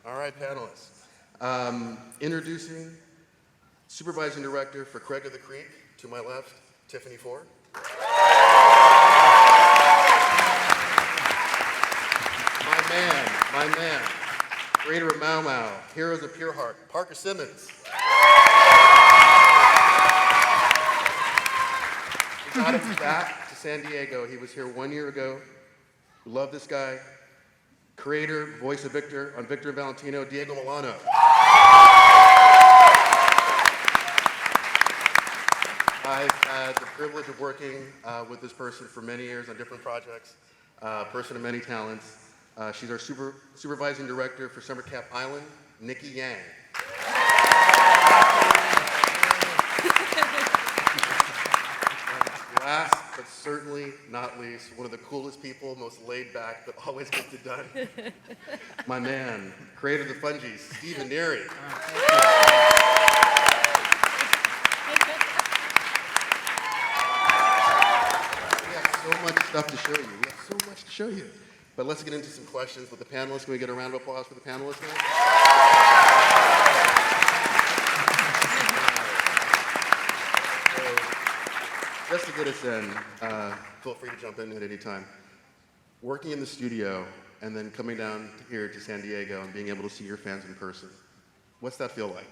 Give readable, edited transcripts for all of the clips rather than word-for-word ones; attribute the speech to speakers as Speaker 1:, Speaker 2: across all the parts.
Speaker 1: All right, panelists. Introducing Supervising Director for Craig of the Creek, to my left, Tiffany Ford. My man, creator of Mau Mau, Heroes of Pure Heart, Parker Simmons. We got him back to San Diego. He was here 1 year ago. We love this guy. Creator, voice of Victor on Victor and Valentino, Diego Milano. I've had the privilege of working with this person for many years on different projects. Person of many talents. She's our supervising director for Summer Cap Island, Nikki Yang. And last but certainly not least, one of the coolest people, most laid back, but always gets it done. My man, creator of the Fungies, Stephen Neary. We have so much stuff to show you. But let's get into some questions with the panelists. Can we get a round of applause for the panelists now? So, just to get us in, feel free to jump in at any time. Working in the studio and then coming down here to San Diego and being able to see your fans in person, what's that feel like?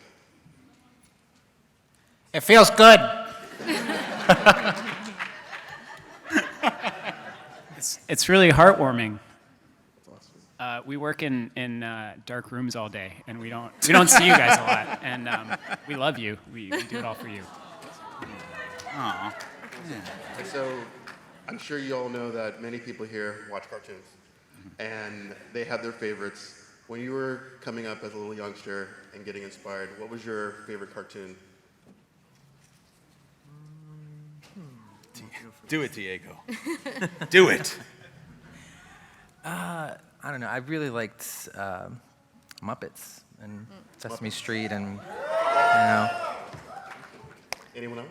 Speaker 2: It feels good. It's really heartwarming. We work in dark rooms all day, and we don't see you guys a lot, and we love you. We do it all for you.
Speaker 3: Aww.
Speaker 1: And so, I'm sure you all know that many people here watch cartoons, and they have their favorites. When you were coming up as a little youngster and getting inspired, what was your favorite cartoon?
Speaker 3: Do it, Diego. Do it.
Speaker 4: I don't know. I really liked Muppets and Sesame Street, and you know.
Speaker 1: Anyone else?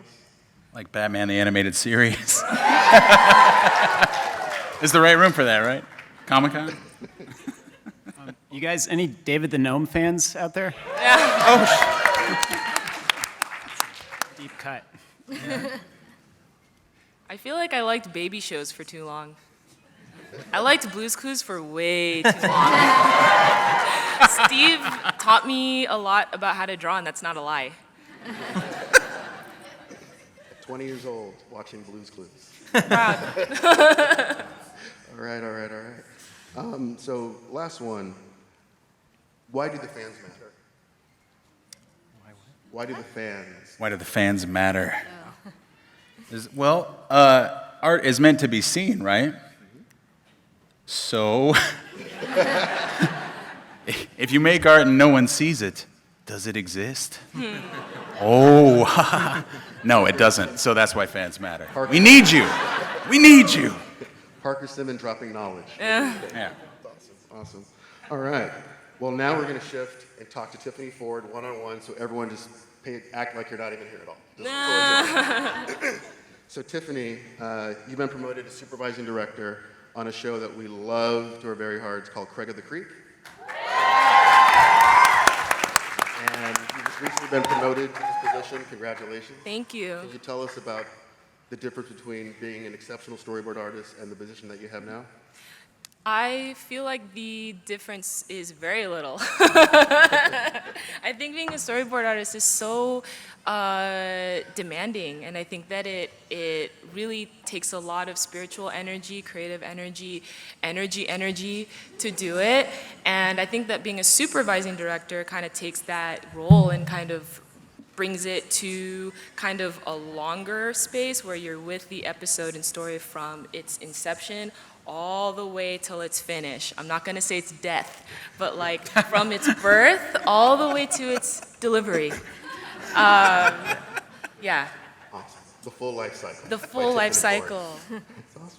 Speaker 3: Like Batman the Animated Series. Is the right room for that, right? Comic-Con?
Speaker 2: You guys, any David the Gnome fans out there?
Speaker 5: Yeah.
Speaker 2: Deep cut.
Speaker 5: Yeah. I feel like I liked baby shows for too long. I liked Blue's Clues for way too long. Steve taught me a lot about how to draw, and that's not a lie.
Speaker 1: At 20 years old, watching Blue's Clues.
Speaker 5: Proud.
Speaker 1: All right. So, last one. Why do the fans matter? Why do the fans?
Speaker 3: Why do the fans matter? Well, art is meant to be seen, right? So, if you make art and no one sees it, does it exist? Oh, no, it doesn't. So that's why fans matter. We need you. We need you.
Speaker 1: Parker Simmons dropping knowledge.
Speaker 3: Yeah.
Speaker 1: Awesome. All right. Well, now we're going to shift and talk to Tiffany Ford one-on-one, so everyone just act like you're not even here at all. So Tiffany, you've been promoted to supervising director on a show that we love to our very hearts called Craig of the Creek. And you've just recently been promoted to this position. Congratulations.
Speaker 5: Thank you.
Speaker 1: Can you tell us about the difference between being an exceptional storyboard artist and the position that you have now?
Speaker 5: I feel like the difference is very little. I think being a storyboard artist is so demanding, and I think that it really takes a lot of spiritual energy, creative energy to do it. And I think that being a supervising director kind of takes that role and kind of brings it to kind of a longer space where you're with the episode and story from its inception all the way till it's finished. I'm not gonna say it's death, but like from its birth all the way to its delivery. Yeah.
Speaker 1: Awesome. The full life cycle.
Speaker 5: The full life cycle.
Speaker 1: That's awesome.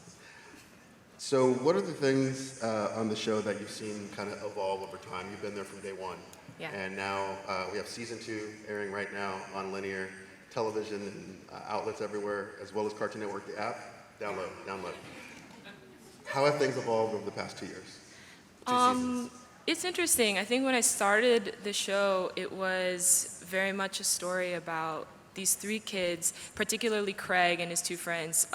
Speaker 1: So what are the things on the show that you've seen kind of evolve over time? You've been there from day one.
Speaker 5: Yeah.
Speaker 1: And now we have season 2 airing right now on linear television and outlets everywhere, as well as Cartoon Network, the app. Download. How have things evolved over the past 2 years? 2 seasons.
Speaker 5: It's interesting. I think when I started the show, it was very much a story about these three kids, particularly Craig and his two friends,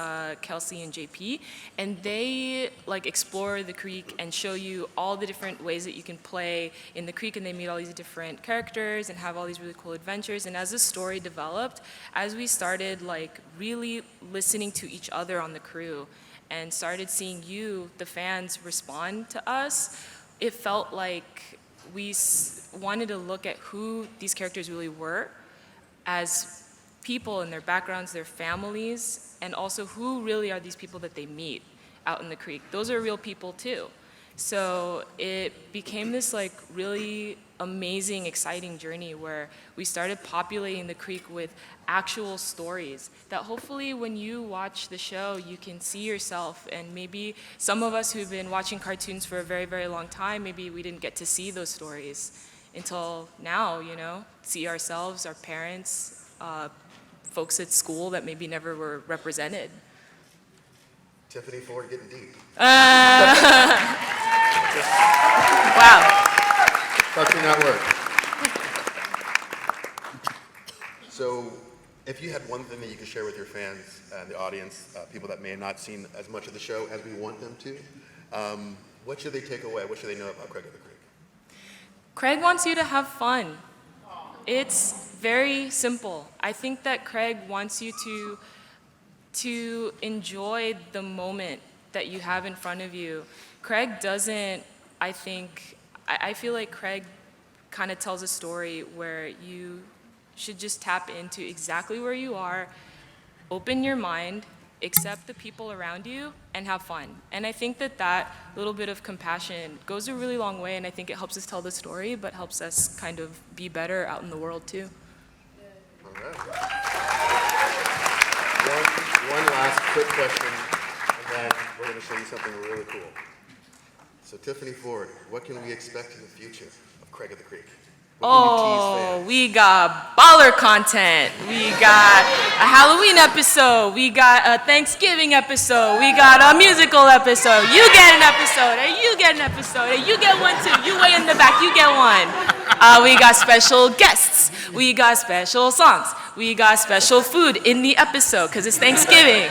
Speaker 5: Kelsey and JP, and they like explore the creek and show you all the different ways that you can play in the creek, and they meet all these different characters and have all these really cool adventures. And as the story developed, as we started like really listening to each other on the crew and started seeing you, the fans, respond to us, it felt like we wanted to look at who these characters really were as people and their backgrounds, their families, and also who really are these people that they meet out in the creek. Those are real people too. So it became this like really amazing, exciting journey where we started populating the creek with actual stories that hopefully when you watch the show, you can see yourself. And maybe some of us who've been watching cartoons for a very, very long time, maybe we didn't get to see those stories until now, you know, see ourselves, our parents, folks at school that maybe never were represented.
Speaker 1: Tiffany Ford getting deep.
Speaker 5: Wow.
Speaker 1: Cartoon Network. So, if you had one thing that you could share with your fans and the audience, people that may have not seen as much of the show as we want them to, what should they take away? What should they know about Craig of the Creek?
Speaker 5: Craig wants you to have fun. It's very simple. I think that Craig wants you to enjoy the moment that you have in front of you. Craig doesn't, I feel like Craig kind of tells a story where you should just tap into exactly where you are, open your mind, accept the people around you, and have fun. And I think that that little bit of compassion goes a really long way, and I think it helps us tell the story, but helps us kind of be better out in the world too.
Speaker 1: All right. One last quick question, and then we're going to show you something really cool. So Tiffany Ford, what can we expect in the future of Craig of the Creek? What can you tease fans?
Speaker 5: We got baller content. We got a Halloween episode. We got a Thanksgiving episode. We got a musical episode. You get an episode, and you get an episode, and you get one too. You way in the back, you get one. We got special guests. We got special songs. We got special food in the episode because it's Thanksgiving.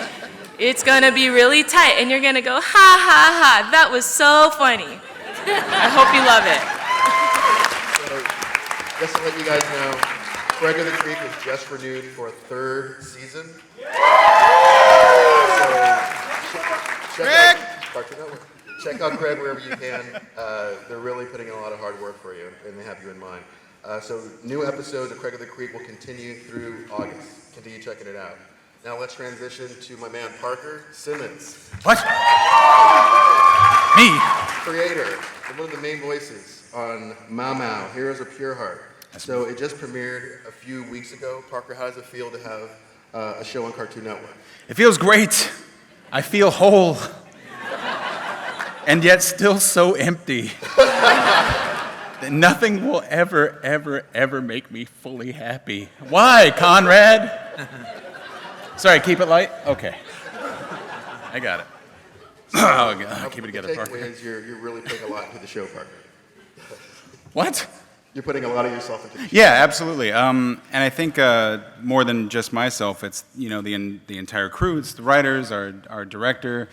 Speaker 5: It's gonna be really tight, and you're gonna go, ha ha ha, that was so funny. I hope you love it.
Speaker 1: Just to let you guys know, Craig of the Creek was just renewed for a third season. Check out Craig wherever you can. They're really putting in a lot of hard work for you, and they have you in mind. So new episodes of Craig of the Creek will continue through August. Continue checking it out. Now let's transition to my man Parker Simmons.
Speaker 3: What? Me?
Speaker 1: Creator and one of the main voices on Mau Mau, Heroes of Pure Heart. So it just premiered a few weeks ago. Parker, how does it feel to have a show on Cartoon Network?
Speaker 3: It feels great. I feel whole. And yet still so empty. That nothing will ever, ever, ever make me fully happy. Why, Conrad? Sorry, keep it light? Okay. I got it. I'll keep it together,
Speaker 1: The
Speaker 3: Parker.
Speaker 1: takeaway is you're really putting a lot into the show, Parker.
Speaker 3: What?
Speaker 1: You're putting a lot of yourself into the show.
Speaker 3: Yeah, absolutely. And I think more than just myself, it's the entire crew. It's the writers, our director,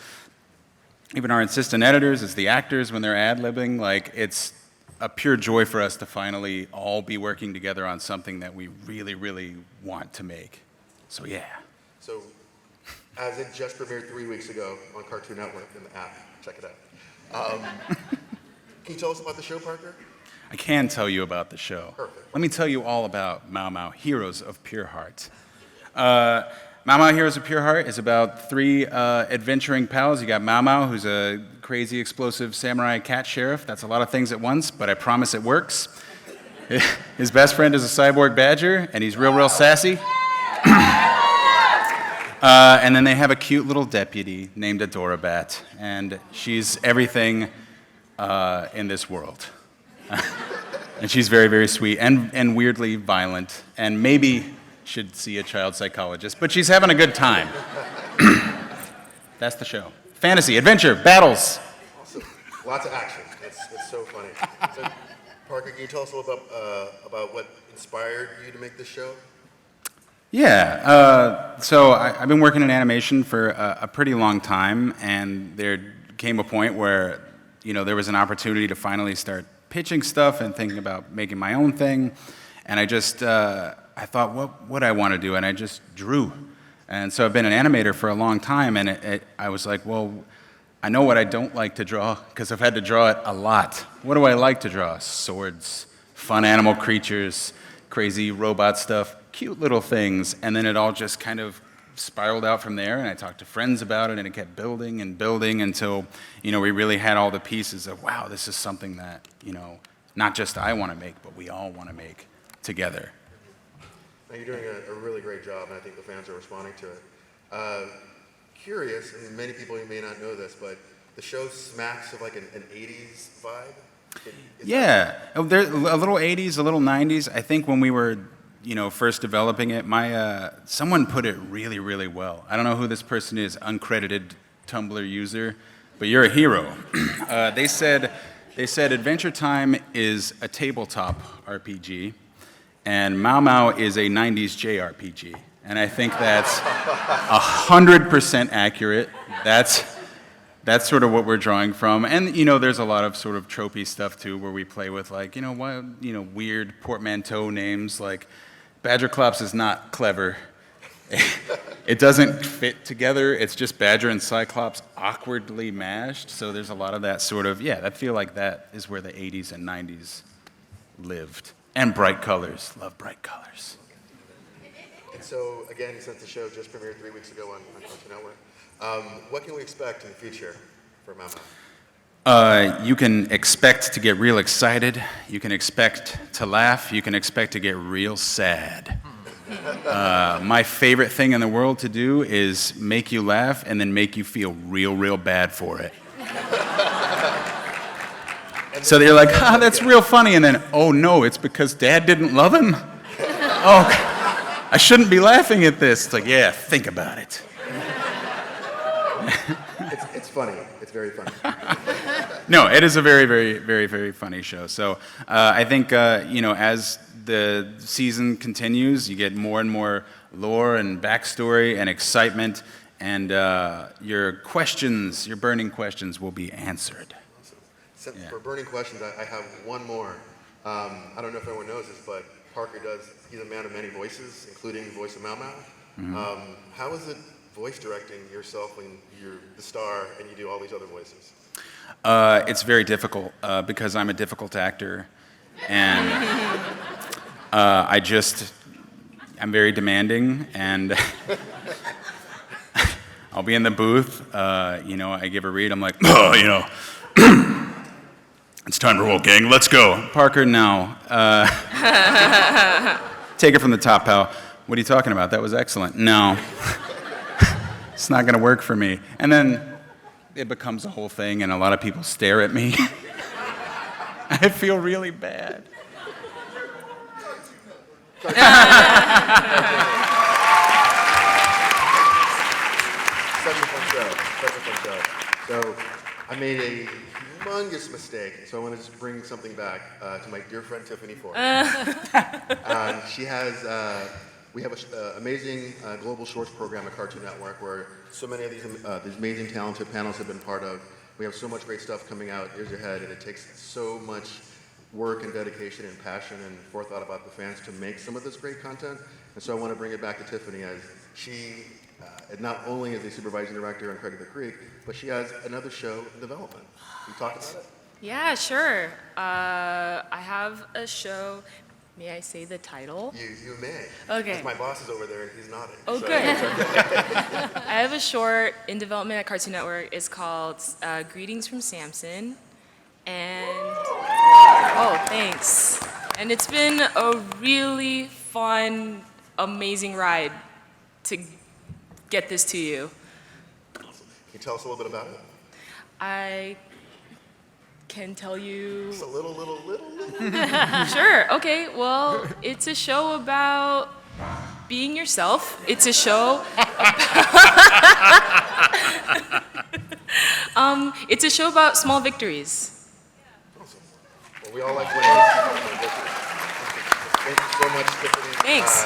Speaker 3: even our assistant editors. It's the actors when they're ad-libbing. Like, it's a pure joy for us to finally all be working together on something that we really, really want to make. So yeah.
Speaker 1: So, as it just premiered 3 weeks ago on Cartoon Network in the app, check it out. Can you tell us about the show, Parker?
Speaker 3: I can tell you about the show.
Speaker 1: Perfect.
Speaker 3: Let me tell you all about Mau Mau, Heroes of Pure Heart. Mau Mau, Heroes of Pure Heart is about three adventuring pals. You got Mau Mau, who's a crazy, explosive samurai cat sheriff. That's a lot of things at once, but I promise it works. His best friend is a cyborg badger, and he's real, real sassy. And then they have a cute little deputy named Adorabat, and she's everything in this world. And she's very, very sweet and weirdly violent, and maybe should see a child psychologist, but she's having a good time. That's the show. Fantasy, adventure, battles.
Speaker 1: Awesome. Lots of action. It's so funny. So, Parker, can you tell us a little bit about what inspired you to make this show?
Speaker 3: Yeah, so I've been working in animation for a pretty long time, and there came a point where, there was an opportunity to finally start pitching stuff and thinking about making my own thing, and I thought, what would I want to do? And I just drew. And so I've been an animator for a long time, and I was like, well, I know what I don't like to draw, because I've had to draw it a lot. What do I like to draw? Swords, fun animal creatures, crazy robot stuff, cute little things, and then it all just kind of spiraled out from there, and I talked to friends about it, and it kept building and building until, we really had all the pieces of, wow, this is something that, not just I want to make, but we all want to make together.
Speaker 1: Now, you're doing a really great job, and I think the fans are responding to it. Curious, and many people may not know this, but the show smacks of like an 80s vibe.
Speaker 3: Yeah, there's a little 80s, a little 90s. I think when we were, first developing it, someone put it really, really well. I don't know who this person is, uncredited Tumblr user, but you're a hero. They said Adventure Time is a tabletop RPG, and Mau Mau is a 90s JRPG. And I think that's 100% accurate. That's sort of what we're drawing from. And, there's a lot of sort of tropey stuff, too, where we play with, like, weird portmanteau names. Like, Badger Clops is not clever. It doesn't fit together. It's just Badger and Cyclops awkwardly mashed. So there's a lot of that sort of, I feel like that is where the 80s and 90s lived. And bright colors. Love bright colors.
Speaker 1: And so, again, since the show just premiered 3 weeks ago on Cartoon Network, what can we expect in the future for Mau Mau?
Speaker 3: You can expect to get real excited. You can expect to laugh. You can expect to get real sad. My favorite thing in the world to do is make you laugh and then make you feel real, real bad for it. So they're like, that's real funny. And then, oh no, it's because Dad didn't love him? Oh, I shouldn't be laughing at this. It's like, yeah, think about it.
Speaker 1: It's funny. It's very funny.
Speaker 3: No, it is a very, very, very, very funny show. So I think, as the season continues, you get more and more lore and backstory and excitement, and your burning questions will be answered.
Speaker 1: So for burning questions, I have one more. I don't know if everyone knows this, but Parker he's a man of many voices, including the voice of Mau Mau. Mm-hmm. How is it voice directing yourself when you're the star and you do all these other voices?
Speaker 3: It's very difficult because I'm a difficult actor, and I'm very demanding, and I'll be in the booth, I give a read, I'm like, it's time to roll, gang, let's go. Parker, no. Take it from the top, pal. What are you talking about? That was excellent. No. It's not going to work for me. And then it becomes a whole thing, and a lot of people stare at me. I feel really bad.
Speaker 1: Such a fun show. So I made a humongous mistake, so I want to just bring something back to my dear friend Tiffany Ford. She has, we have an amazing global shorts program at Cartoon Network where so many of these amazing talented panels have been part of. We have so much great stuff coming out years ahead, and it takes so much work and dedication and passion and forethought about the fans to make some of this great content. And so I want to bring it back to Tiffany, as she not only is a supervising director on Craig of the Creek, but she has another show in development. Can you talk about it?
Speaker 5: Yeah, sure. I have a show. May I say the title?
Speaker 1: You may.
Speaker 5: Okay.
Speaker 1: 'Cause my boss is over there and he's nodding.
Speaker 5: Oh,
Speaker 1: so
Speaker 5: good.
Speaker 1: it's okay.
Speaker 5: I have a short in development at Cartoon Network. It's called Greetings from Samson. And, oh, thanks. And it's been a really fun, amazing ride to get this to you.
Speaker 1: Awesome. Can you tell us a little bit about it?
Speaker 5: I can tell you.
Speaker 1: Just a little.
Speaker 5: Sure, okay, well, it's a show about being yourself. It's a show it's a show about small victories.
Speaker 1: Awesome. We all like winners. Thank you so much, Tiffany.
Speaker 5: Thanks.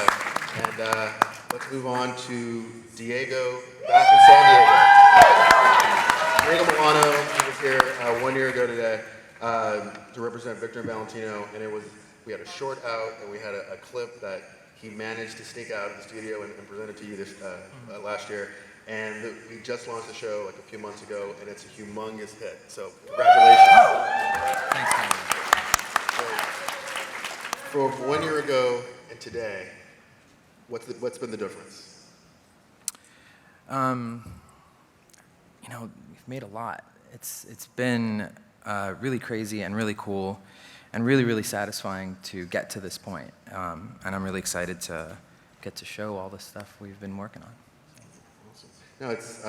Speaker 1: Let's move on to Diego back in San Diego. Diego Milano, he was here 1 year ago today to represent Victor and Valentino, and we had a short out, and we had a clip that he managed to sneak out of the studio and present it to you last year. And we just launched the show like a few months ago, and it's a humongous hit. So congratulations.
Speaker 4: Thanks, man.
Speaker 1: So, from 1 year ago and today, what's been the difference?
Speaker 4: You know, we've made a lot. It's been really crazy and really cool and really, really satisfying to get to this point. And I'm really excited to get to show all the stuff we've been working on.
Speaker 1: Awesome. No, it's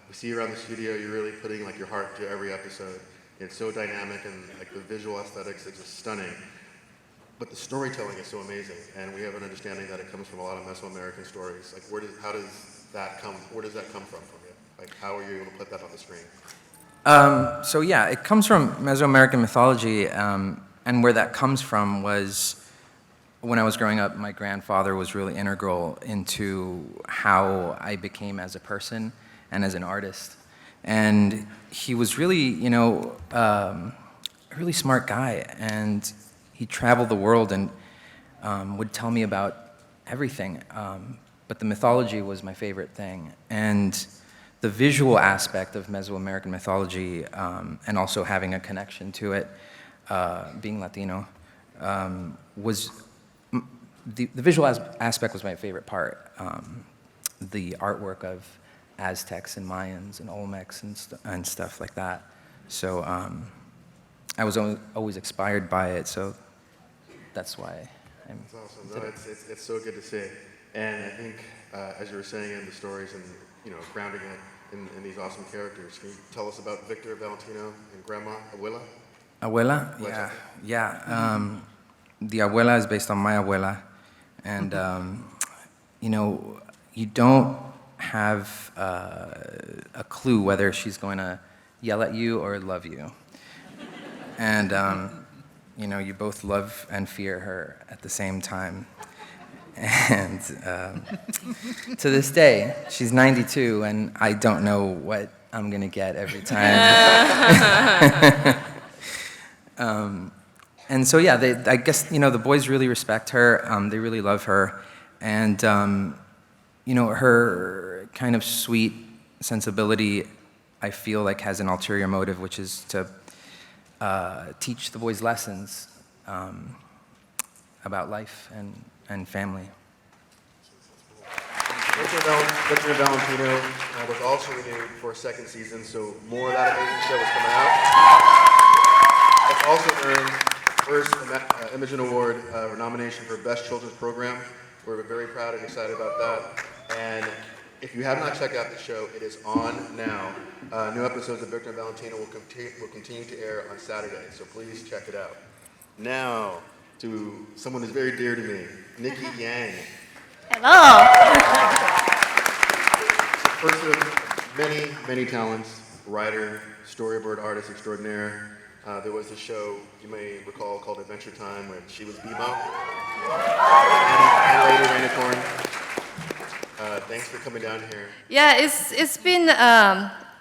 Speaker 1: we see you around the studio. You're really putting like your heart to every episode. It's so dynamic, and like the visual aesthetics is just stunning. But the storytelling is so amazing, and we have an understanding that it comes from a lot of Mesoamerican stories. Like, where does that come from you? Like, how are you able to put that on the screen?
Speaker 4: So yeah, it comes from Mesoamerican mythology, and where that comes from was when I was growing up, my grandfather was really integral into how I became as a person and as an artist. And he was really, you know, a really smart guy, and he traveled the world and would tell me about everything. But the mythology was my favorite thing. And the visual aspect of Mesoamerican mythology, and also having a connection to it, being Latino, was the visual aspect was my favorite part. The artwork of Aztecs and Mayans and Olmecs and stuff like that. So I was always inspired by it, so that's why I'm.
Speaker 1: It's awesome. No, it's so good to see. And I think, as you were saying in the stories and, you know, grounding it in these awesome characters, can you tell us about Victor, Valentino, and Grandma, Abuela?
Speaker 4: Abuela? Yeah, yeah. The abuela is based on my abuela, and you know, you don't have a clue whether she's going to yell at you or love you, and you know, you both love and fear her at the same time. And to this day, she's 92, and I don't know what I'm gonna get every time. And so yeah, I guess, you know, the boys really respect her. They really love her, and you know, her kind of sweet sensibility, I feel like, has an ulterior motive, which is to teach the boys lessons about life and family.
Speaker 1: Victor and Valentino was also renewed for a second season, so more of that amazing show is coming out. It's also earned first Imogen Award nomination for Best Children's Program. We're very proud and excited about that. And if you have not checked out the show, it is on now. New episodes of Victor and Valentino will continue to air on Saturday, so please check it out. Now, to someone who's very dear to me, Nikki Yang.
Speaker 6: Hello.
Speaker 1: Person of many, many talents, writer, storyboard artist extraordinaire. There was a show you may recall called Adventure Time when she was Bebo. And later Raina Corn. Thanks for coming down here.
Speaker 6: Yeah, it's been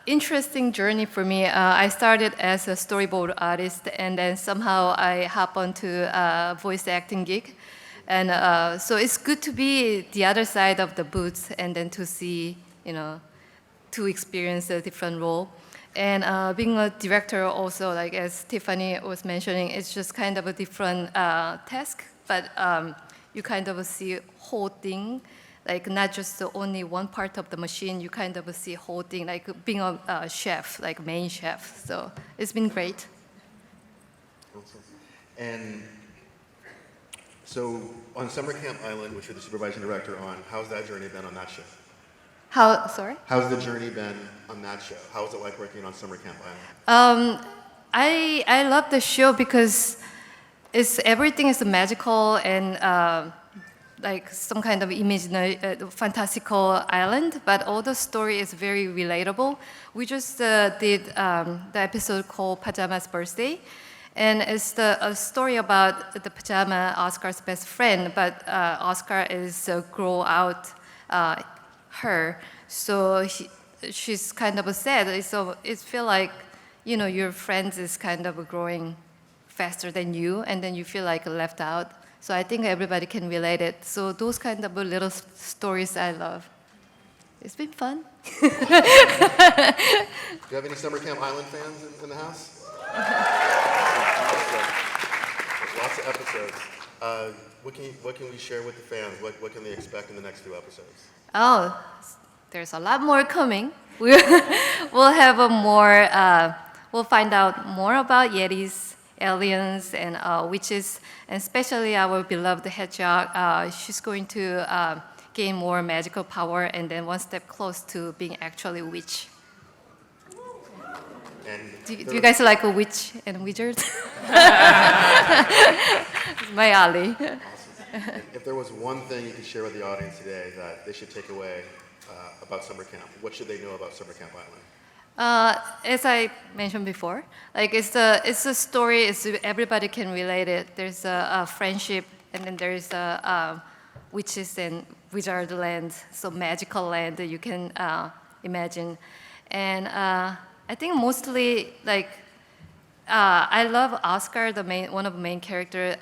Speaker 6: interesting journey for me. I started as a storyboard artist, and then somehow I hop onto a voice acting gig. And so it's good to be the other side of the booth, and then to see, you know, to experience a different role. And being a director also, like as Tiffany was mentioning, it's just kind of a different task, but you kind of see whole thing, like not just the only one part of the machine, you kind of see whole thing, like being a chef, like main chef. So it's been great.
Speaker 1: Awesome. And so on Summer Camp Island, which you're the supervising director on, how's that journey been on that show?
Speaker 6: Sorry?
Speaker 1: How's the journey been on that show? How was it like working on Summer Camp Island?
Speaker 6: I love the show because everything is magical and like some kind of imaginary, fantastical island, but all the story is very relatable. We just did the episode called Pyjamas Birthday, And it's a story about the pajama, Oscar's best friend, but Oscar is grow out her. So she's kind of sad. So it feel like, your friends is kind of growing faster than you, and then you feel like left out. So I think everybody can relate it. So those kind of little stories I love. It's been fun.
Speaker 1: Do you have any Summer Camp Island fans in the house? Lots of episodes. What can we share with the fans? What can they expect in the next 2 episodes?
Speaker 6: Oh, there's a lot more coming. We'll have we'll find out more about Yetis, aliens, and witches, and especially our beloved hedgehog. She's going to gain more magical power and then one step close to being actually a witch.
Speaker 1: And
Speaker 6: Do you guys like a witch and wizards? It's my alley.
Speaker 1: awesome. If there was one thing you could share with the audience today that they should take away about summer camp, what should they know about Summer Camp Island?
Speaker 6: As I mentioned before, like it's a story. Everybody can relate it. There's a friendship, and then there's witches and wizard land, so magical land that you can imagine. And I think mostly like I love Oscar, one of the main characters.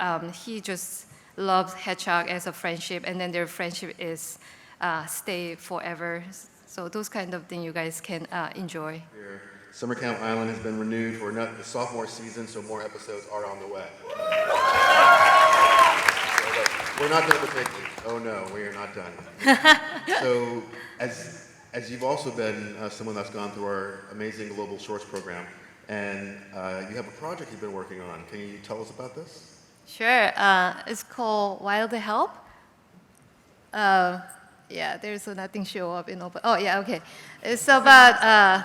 Speaker 6: He just loves hedgehog as a friendship, and then their friendship is stay forever. So those kind of things you guys can enjoy.
Speaker 1: Here, Summer Camp Island has been renewed for the sophomore season, so more episodes are on the way. We're not done with Mickey. Oh no, we are not done. So, as you've also been someone that's gone through our Amazing Global Shorts program, and you have a project you've been working on. Can you tell us about this?
Speaker 6: Sure. It's called Wild Help. Yeah, there's nothing show up in open. Oh yeah, okay. It's about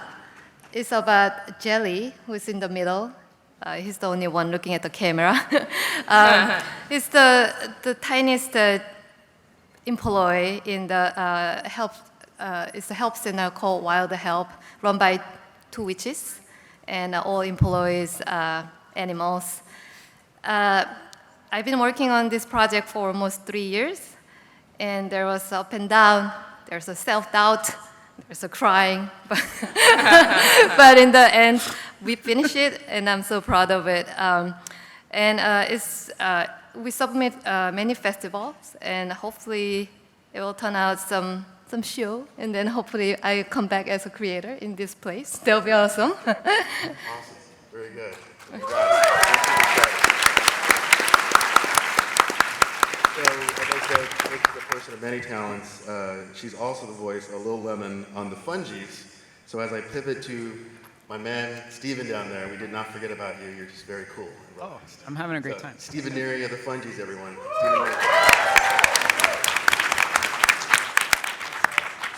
Speaker 6: Jelly, who's in the middle. He's the only one looking at the camera. He's the tiniest employee in the it's a help center called Wild Help, run by 2 witches, and all employees animals. I've been working on this project for almost 3 years, and there was up and down. There's a self-doubt. There's a crying, but in the end, we finished it, and I'm so proud of it. We submit many festivals, and hopefully it will turn out some show, and then hopefully I come back as a creator in this place. That'll be awesome.
Speaker 1: Awesome, very good. So, as I said, Nick is a person of many talents. She's also the voice of Lil Lemon on the Fungies. So as I pivot to my man, Steven down there, we did not forget about you. You're just very cool.
Speaker 2: Oh, I'm having a great time.
Speaker 1: Steven Neary of the Fungies, everyone. Steven Neary.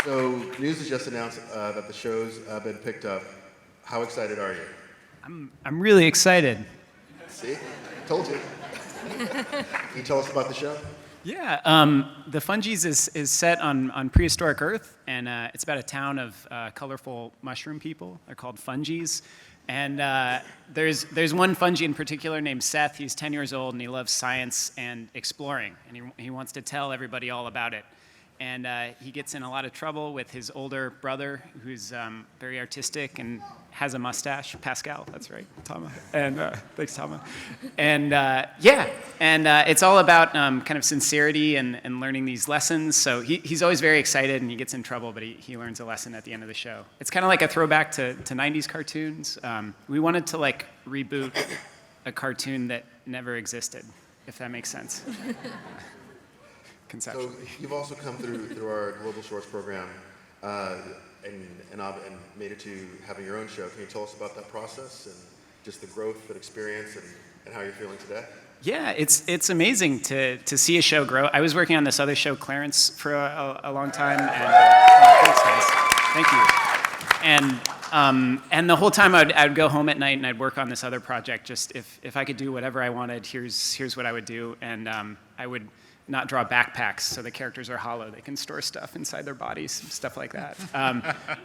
Speaker 1: So news has just announced that the show's been picked up. How excited are you?
Speaker 2: I'm really excited.
Speaker 1: See? Told you. Can you tell us about the show?
Speaker 2: Yeah, the Fungies is set on prehistoric Earth, and it's about a town of colorful mushroom people. They're called Fungies. And there's one fungi in particular named Seth. He's 10 years old, and he loves science and exploring, and he wants to tell everybody all about it. And he gets in a lot of trouble with his older brother, who's very artistic and has a mustache. Pascal, that's right, Tama. And thanks, Tama. And it's all about kind of sincerity and learning these lessons. So he's always very excited, and he gets in trouble, but he learns a lesson at the end of the show. It's kind of like a throwback to 90s cartoons. We wanted to like reboot a cartoon that never existed, if that makes sense.
Speaker 1: So you've also come through our Global Shorts program and made it to having your own show. Can you tell us about that process and just the growth and experience and how you're feeling today?
Speaker 2: Yeah, it's amazing to see a show grow. I was working on this other show, Clarence, for a long time, and thanks, guys. Thank you. And the whole time I'd go home at night and I'd work on this other project. Just if I could do whatever I wanted, here's what I would do, and not draw backpacks so the characters are hollow. They can store stuff inside their bodies, stuff like that.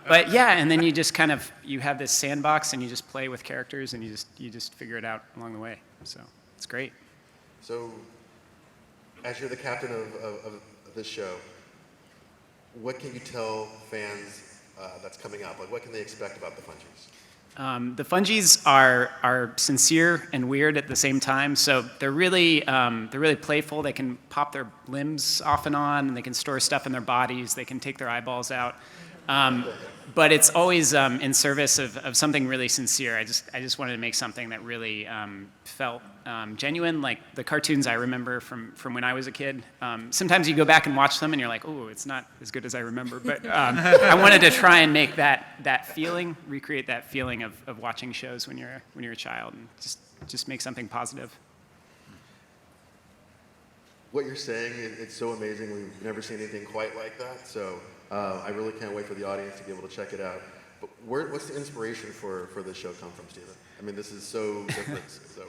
Speaker 2: But yeah, and then you just kind of, you have this sandbox and you just play with characters and you just figure it out along the way. So it's great.
Speaker 1: So, as you're the captain of this show, what can you tell fans that's coming up? Like, what can they expect about the Fungies?
Speaker 2: The Fungies are sincere and weird at the same time. So they're really playful. They can pop their limbs off and on, and they can store stuff in their bodies. They can take their eyeballs out. But it's always in service of something really sincere. I just wanted to make something that really felt genuine, like the cartoons I remember from when I was a kid. Sometimes you go back and watch them and you're like, oh, it's not as good as I remember. But I wanted to try and make that feeling, recreate that feeling of watching shows when you're a child, and just make something positive.
Speaker 1: What you're saying, it's so amazing. We've never seen anything quite like that. So I really can't wait for the audience to be able to check it out. But what's the inspiration for this show come from, Steven? I mean, this is so different. So.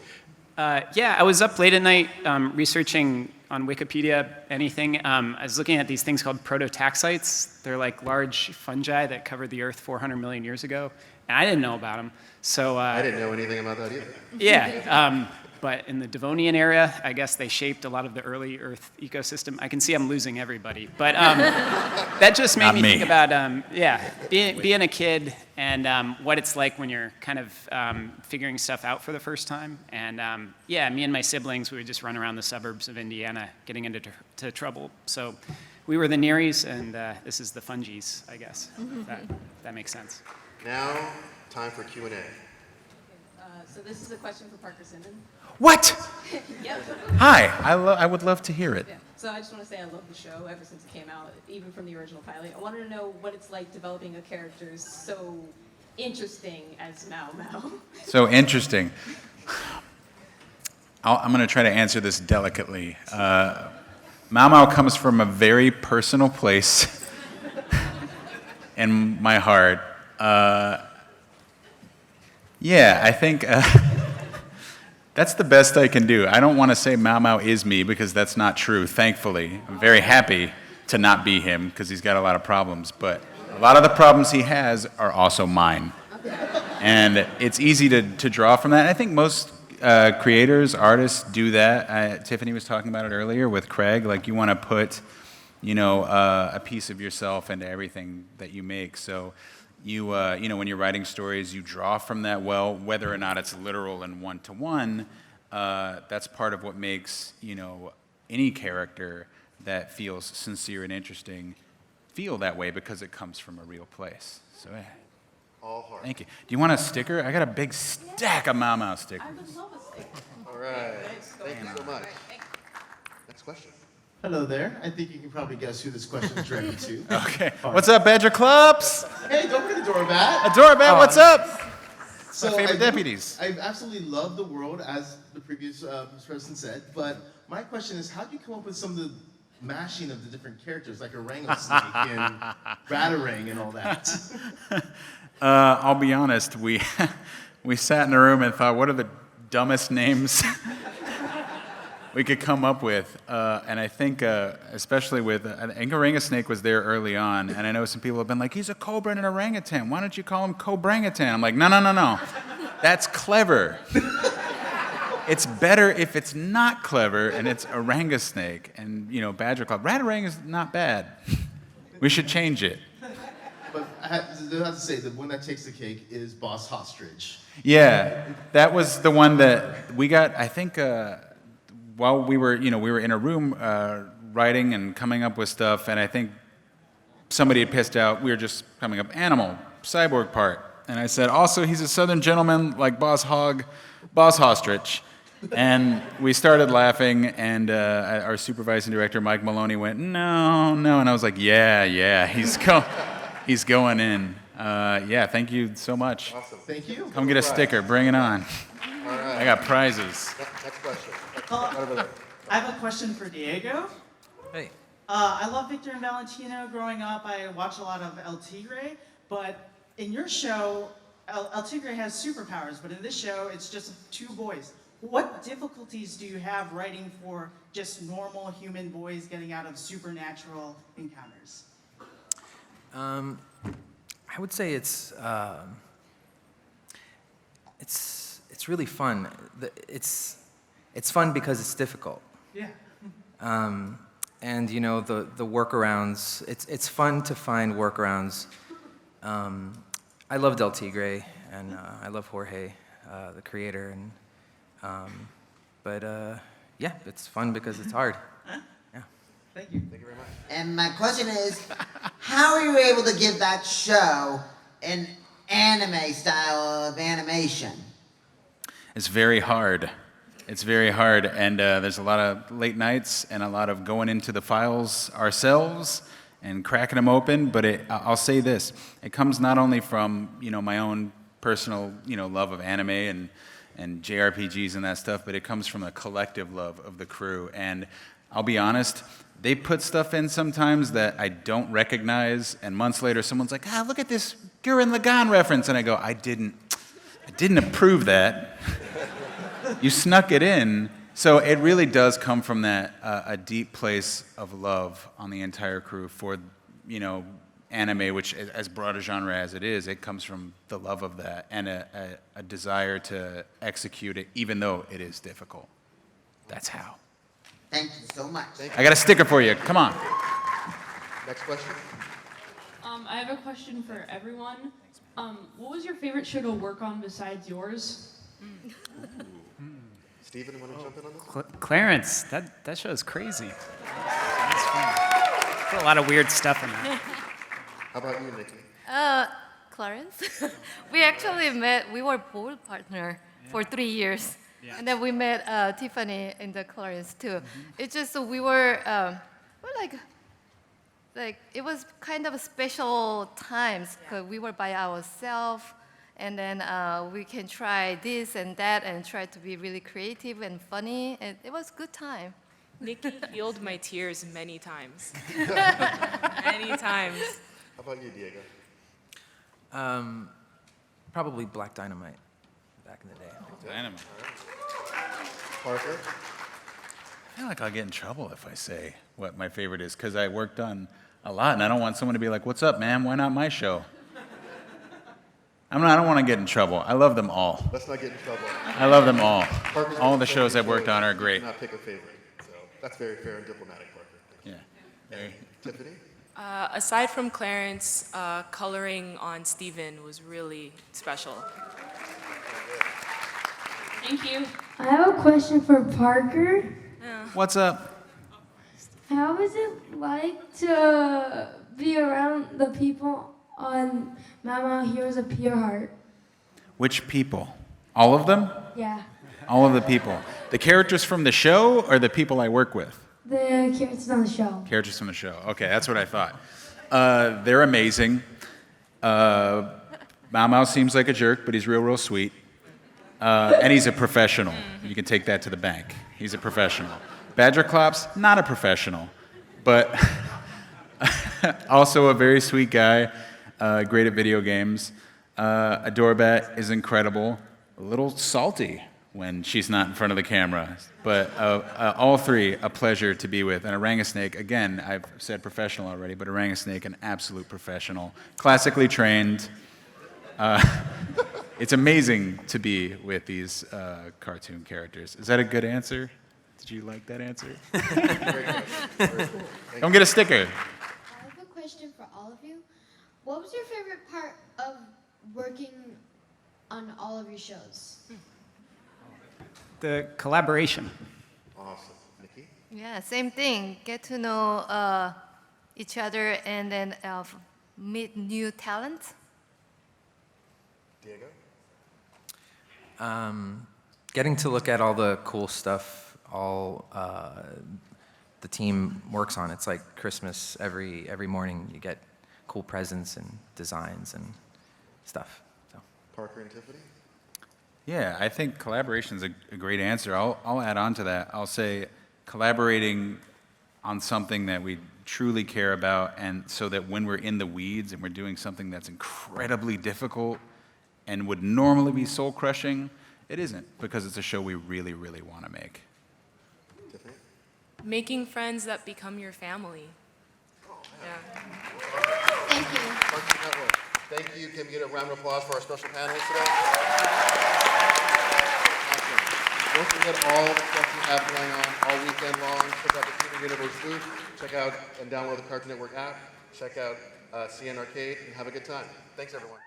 Speaker 2: Yeah, I was up late at night researching on Wikipedia anything. I was looking at these things called prototaxites. They're like large fungi that covered the Earth 400 million years ago, and I didn't know about them. So
Speaker 1: I didn't know anything about that either.
Speaker 2: Yeah, but in the Devonian area, I guess they shaped a lot of the early Earth ecosystem. I can see I'm losing everybody, but that just made me think about being a kid and what it's like when you're kind of figuring stuff out for the first time. And me and my siblings, we would just run around the suburbs of Indiana getting into trouble. So we were the Nearies, and this is the Fungies, I guess. That makes sense.
Speaker 1: Now, time for Q&A.
Speaker 7: So this is a question for Parker Sinden.
Speaker 3: What?
Speaker 7: Yep.
Speaker 3: Hi, I would love to hear it.
Speaker 7: Yeah. So I just want to say I love the show ever since it came out, even from the original pilot. I wanted to know what it's like developing a character so interesting as Mao Mao.
Speaker 3: So interesting. I'm going to try to answer this delicately. Mao Mao comes from a very personal place in my heart. I think that's the best I can do. I don't want to say Mao Mao is me because that's not true, thankfully. I'm very happy to not be him because he's got a lot of problems. But a lot of the problems he has are also mine. And it's easy to draw from that. And I think most creators, artists do that. Tiffany was talking about it earlier with Craig. Like, you want to put, a piece of yourself into everything that you make. So you when you're writing stories, you draw from that well, whether or not it's literal and one-to-one. That's part of what makes, any character that feels sincere and interesting feel that way because it comes from a real place. So, yeah.
Speaker 1: All heart.
Speaker 3: Thank you. Do you want a sticker? I got a big stack of Mao Mao stickers.
Speaker 7: I would love a sticker.
Speaker 1: All right. Thank you so much. Next question.
Speaker 8: Hello there. I think you can probably guess who this question is directed to.
Speaker 3: Okay. What's up, Badger Clubs?
Speaker 8: Hey, don't forget the doorbat.
Speaker 3: A doormat, what's up?
Speaker 8: So
Speaker 3: My favorite deputies.
Speaker 8: I absolutely love the world, as the previous person said, but my question is, how do you come up with some of the mashing of the different characters, like Orango Snake and Batarang and all that?
Speaker 3: I'll be honest, we sat in a room and thought, what are the dumbest names we could come up with? And I think, especially with, I think Orangutan was there early on, and I know some people have been like, he's a cobra and an orangutan. Why don't you call him Cobrangutan? I'm like, no. That's clever. It's better if it's not clever and it's orangutan and, Badger Club. Ratarang is not bad. We should change it.
Speaker 8: But I have to say, the one that takes the cake is Boss Hostridge.
Speaker 3: Yeah, that was the one that we got, I think, while we were in a room writing and coming up with stuff, and I think somebody had pissed out. We were just coming up, animal, cyborg part. And I said, also, he's a southern gentleman like Boss Hostridge. And we started laughing, and our supervising director, Mike Maloney, went, no. And I was like, yeah, he's going in. Thank you so much.
Speaker 1: Awesome.
Speaker 8: Thank you.
Speaker 3: Come get a sticker. Bring it on.
Speaker 1: All right.
Speaker 3: I got prizes.
Speaker 1: Next question. Right over there.
Speaker 9: I have a question for Diego.
Speaker 4: Hey.
Speaker 9: I love Victor and Valentino. Growing up, I watched a lot of El Tigre, but in your show, El Tigre has superpowers, but in this show, it's just two boys. what difficulties do you have writing for just normal human boys getting out of supernatural encounters?
Speaker 4: I would say it's really fun. It's fun because it's difficult.
Speaker 9: Yeah.
Speaker 4: And you know the workarounds. It's fun to find workarounds. I love Del Tigre and I love Jorge, the creator. But yeah, it's fun because it's hard. Yeah.
Speaker 9: Thank you.
Speaker 1: Thank you very much.
Speaker 10: And my question is, how are you able to give that show an anime style of animation?
Speaker 3: It's very hard. It's very hard, and there's a lot of late nights and a lot of going into the files ourselves and cracking them open. But I'll say this: it comes not only from my own personal love of anime and JRPGs and that stuff, but it comes from a collective love of the crew. And I'll be honest, they put stuff in sometimes that I don't recognize, and months later, someone's like, look at this Gurren Lagann reference, and I go, I didn't approve that. You snuck it in. So it really does come from that a deep place of love on the entire crew for anime, which as broad a genre as it is, it comes from the love of that and a desire to execute it, even though it is difficult. That's how.
Speaker 10: Thank you so much.
Speaker 3: I got a sticker for you. Come on.
Speaker 1: Next question.
Speaker 11: I have a question for everyone. What was your favorite show to work on besides yours?
Speaker 1: Steven, want to jump in on this?
Speaker 2: Clarence, that show is crazy. That's fun. Put a lot of weird stuff in that.
Speaker 1: How about you, Nikki?
Speaker 6: Clarence, we actually met. We were board partner for 3 years, and then we met Tiffany and the Clarence too. It's just we were like it was kind of special times because we were by ourselves, and then we can try this and that and try to be really creative and funny, and it was a good time.
Speaker 5: Nikki healed my tears many times. Many times.
Speaker 1: How about you, Diego?
Speaker 4: Probably Black Dynamite back in the day.
Speaker 3: Dynamite.
Speaker 1: Parker?
Speaker 3: I feel like I'll get in trouble if I say what my favorite is, because I worked on a lot, and I don't want someone to be like, "What's up, man? Why not my show?" I don't want to get in trouble. I love them all.
Speaker 1: Let's not get in trouble.
Speaker 3: I love them all.
Speaker 1: Parker's
Speaker 3: All the
Speaker 1: so
Speaker 3: shows I've
Speaker 1: many
Speaker 3: worked on are great.
Speaker 1: Not pick a favorite. So that's very fair and diplomatic, Parker.
Speaker 3: Yeah. Very-
Speaker 1: Tiffany?
Speaker 5: Aside from Clarence, coloring on Steven was really special.
Speaker 11: Thank you.
Speaker 12: I have a question for Parker.
Speaker 3: What's up?
Speaker 12: How is it like to be around the people on Mama Heroes of Pure Heart?
Speaker 3: Which people? All of them?
Speaker 12: Yeah,
Speaker 3: All of the people. The characters from the show or the people I work with?
Speaker 12: the characters on the show.
Speaker 3: Characters from the show. Okay, that's what I thought. They're amazing. Mau seems like a jerk, but he's real sweet. And he's a professional. You can take that to the bank. He's a professional. Badger Klops, not a professional, but also a very sweet guy, great at video games. Adorbat is incredible, a little salty when she's not in front of the camera, but all three, a pleasure to be with. And Orangasnake, again, I've said professional already, but Orangasnake, an absolute professional, classically trained. It's amazing to be with these cartoon characters. Is that a good answer? Did you like that answer? Come get a sticker.
Speaker 13: I have a question for all of you. What was your favorite part of working on all of your shows?
Speaker 2: The collaboration.
Speaker 1: Awesome. Nikki?
Speaker 6: Yeah, same thing. Get to know each other and then meet new talent.
Speaker 1: Diego?
Speaker 4: Getting to look at all the cool stuff the team works on. It's like Christmas. Every morning you get cool presents and designs and stuff. So.
Speaker 1: Parker and Tiffany?
Speaker 3: Yeah, I think collaboration is a great answer. I'll add on to that. I'll say collaborating on something that we truly care about, and so that when we're in the weeds and we're doing something that's incredibly difficult and would normally be soul-crushing, it isn't, because it's a show we really, really want to make.
Speaker 1: Tiffany?
Speaker 5: Making friends that become your family. Yeah.
Speaker 13: Thank you.
Speaker 1: Cartoon Network. Thank you. Can we get a round of applause for our special panelists today? Awesome. Don't forget all the stuff we have going on all weekend long. Check out the Theater Universe booth. Check out and download the Cartoon Network app. Check out CN Arcade and have a good time. Thanks, everyone.